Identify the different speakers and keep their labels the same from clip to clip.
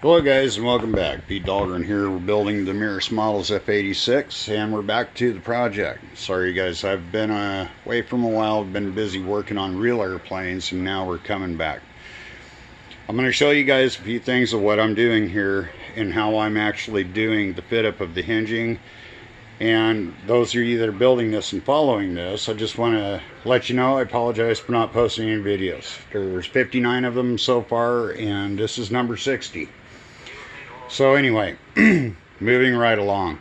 Speaker 1: Hello guys and welcome back. Pete Dahlgren here. We're building the Mirus Models F86 and we're back to the project. Sorry guys, I've been away from a while. I've been busy working on real airplanes and now we're coming back. I'm going to show you guys a few things of what I'm doing here and how I'm actually doing the fit up of the hinging. And those of you that are building this and following this, I just want to let you know I apologize for not posting any videos. There's 59 of them so far and this is number 60. So anyway, moving right along.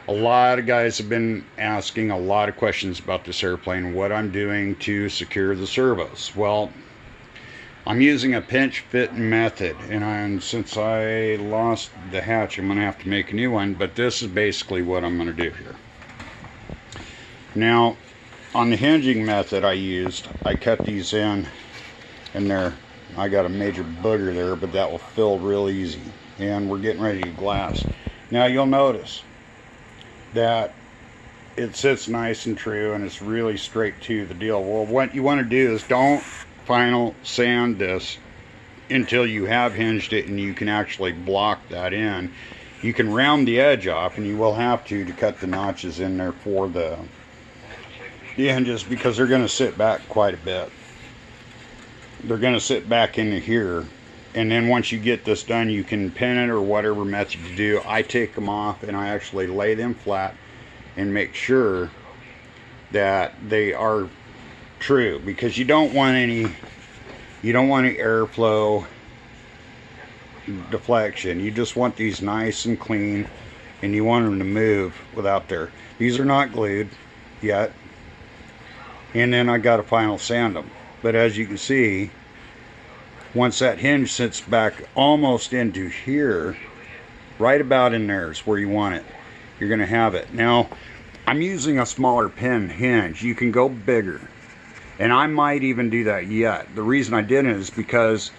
Speaker 1: A lot of guys have been asking a lot of questions about this airplane, what I'm doing to secure the servos. Well, I'm using a pinch fit method, and since I lost the hatch, I'm going to have to make a new one, but this is basically what I'm going to do here. Now, on the hinging method I cut these in, and there, I got a major booger there, but that will fill real easy. And we're getting ready to glass. Now you'll notice that it sits nice and true and it's really straight to the deal. Well, what you want to do is don't final sand this until you have hinged it and you can actually block that in. You can round the edge off, and you will have to cut the notches in there for the hinges because they're going to sit back quite a bit. They're going to sit back into here. And then once you get this done, you can pin it or whatever method you do. I take them off and I actually lay them flat and make sure that they are true, because you don't want any airflow deflection. You just want these nice and clean, and you want them to move without there. These are not glued yet. And then I got to final sand them. But as you can see, once that hinge sits back almost into here, right about in there is where you want it. You're going to have it. Now, I'm using a smaller pin hinge. You can go bigger. And I might even do that yet. The reason I didn't is because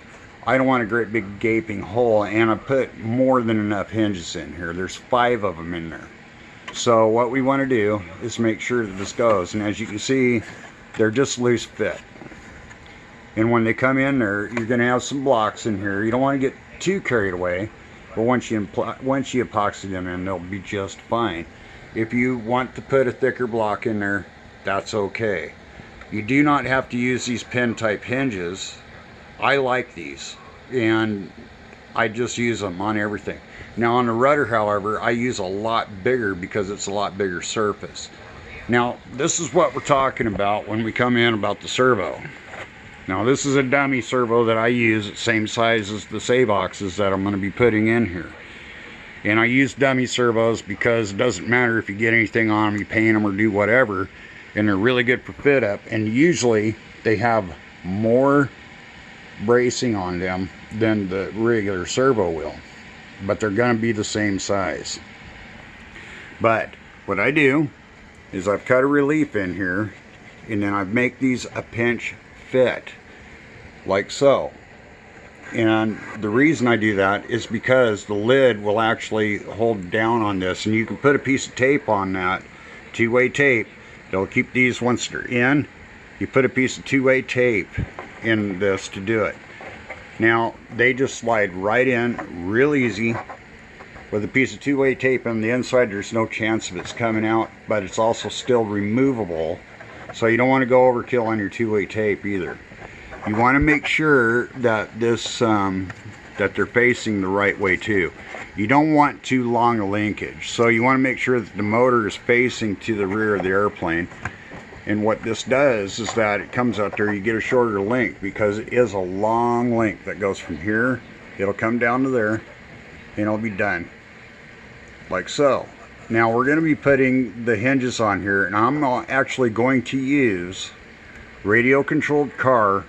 Speaker 1: I don't want a great big gaping hole, and I put more than enough hinges in here. There's 5 of them in there. So what we want to do is make sure that this goes. And as you can see, they're just loose fit. And when they come in there, you're going to have some blocks in here. You don't want to get too carried away, but once you epoxy them in, they'll be just fine. If you want to put a thicker block in there, that's okay. You do not have to use these pin type hinges. I like these, and I just use them on everything. Now on the rudder, however, I use a lot bigger because it's a lot bigger surface. Now this is what we're talking about when we come in about the servo. Now this is a dummy servo that I use, the same size as the Savoxes that I'm going to be putting in here. And I use dummy servos because it doesn't matter if you get anything on them, you paint them or do whatever, and they're really good for fit up. And usually they have more bracing on them than the regular servo will, but they're going to be the same size. But what I do is I've cut a relief in here, and then I make these a pinch fit like so. And the reason I do that is because the lid will actually hold down on this, and you can put a piece of tape on that, two-way tape. It'll keep these once they're in. You put a piece of two-way tape in this to do it. Now they just slide right in real easy with a piece of two-way tape on the inside. There's no chance of it's coming out, but it's also still removable. So you don't want to go overkill on your two-way tape either. You want to make sure that this that they're facing the right way too. You don't want too long a linkage. So you want to make sure that the motor is facing to the rear of the airplane. And what this does is that it comes out there, you get a shorter link, because it is a long link that goes from here. It'll come down to there, and it'll be done. Like so. Now we're going to be putting the hinges on here, and I'm actually going to use radio controlled car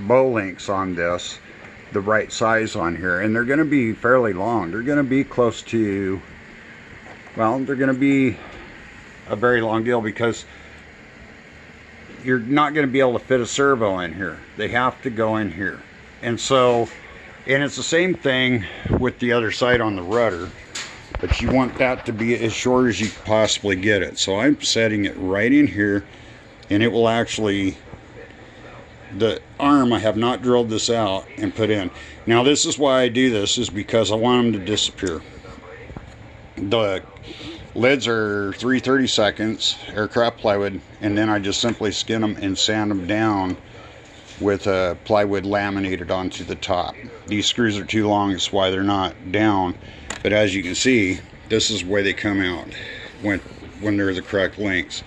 Speaker 1: bow links on this, the right size on here, and they're going to be fairly long. They're going to be close to, well, they're going to be a very long deal, because you're not going to be able to fit a servo in here. They have to go in here. And so, and it's the same thing with the other side on the rudder. But you want that to be as short as you possibly get it. So I'm setting it right in here, and it will actually the arm, I have not drilled this out and put in. Now this is why I do this, is because I want them to disappear. The lids are 3/32 aircraft plywood, and then I just simply skin them and sand them down with plywood laminated onto the top. These screws are too long, that's why they're not down. But as you can see, this is where they come out when they're the correct lengths.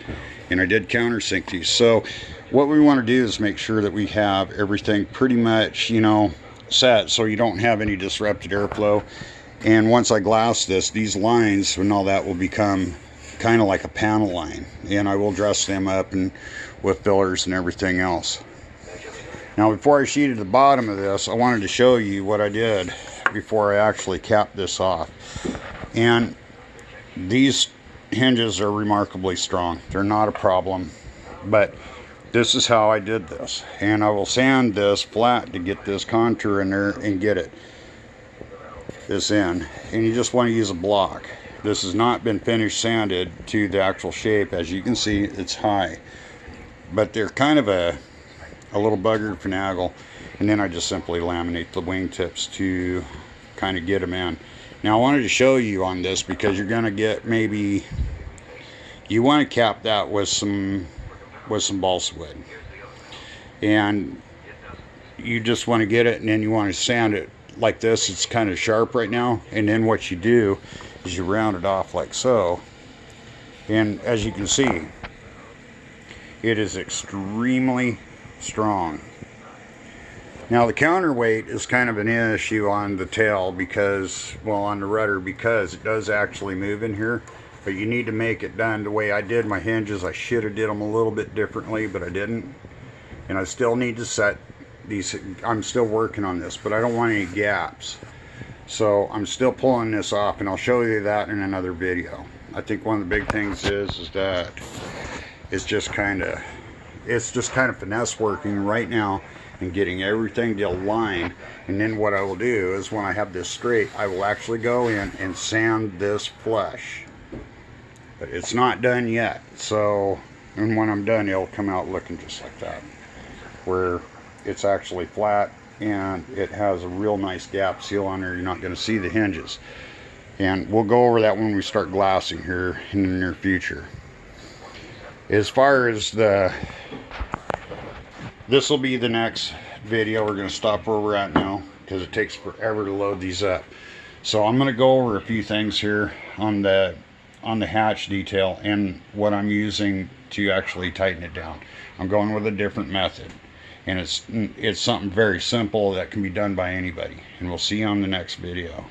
Speaker 1: And I did countersink these. So what we want to do is make sure that we have everything pretty much, you know, set, so you don't have any disrupted airflow. And once I glass this, these lines and all that will become kind of like a panel line, and I will dress them up and with fillers and everything else. Now before I sheeted the bottom of this, I wanted to show you what I did before I actually capped this off. And these hinges are remarkably strong. They're not a problem, but this is how I did this. And I will sand this flat to get this contour in there and get this in. And you just want to use a block. This has not been finished sanded to the actual shape. As you can see, it's high, but they're kind of a little buggered finagle. And then I just simply laminate the wingtips to kind of get them in. Now I wanted to show you on this because you're going to get, maybe you want to cap that with some balsa wood, and you just want to get it, and then you want to sand it like this. It's kind of sharp right now, and then what you do is you round it off like so, and as you can see, it is extremely strong. Now the counterweight is kind of an issue on the tail, because, well, on the rudder, because it does actually move in here. But you need to make it done the way I did my hinges. I should have did them a little bit differently, but I didn't. And I still need to set these. I'm still working on this, but I don't want any gaps. So I'm still pulling this off, and I'll show you that in another video. I think one of the big things is that it's just kind of finesse working right now and getting everything to align. And then what I will do is, when I have this straight, I will actually go in and sand this flush. But it's not done yet, so, and when I'm done, it'll come out looking just like that, where it's actually flat and it has a real nice gap seal on there. You're not going to see the hinges, and we'll go over that when we start glassing here in the near future. As far as this will be the next video. We're going to stop where we're at now because it takes forever to load these up. So I'm going to go over a few things here on the hatch detail and what I'm using to actually tighten it down. I'm going with a different method, and it's something very simple that can be done by anybody, and we'll see you on the next video.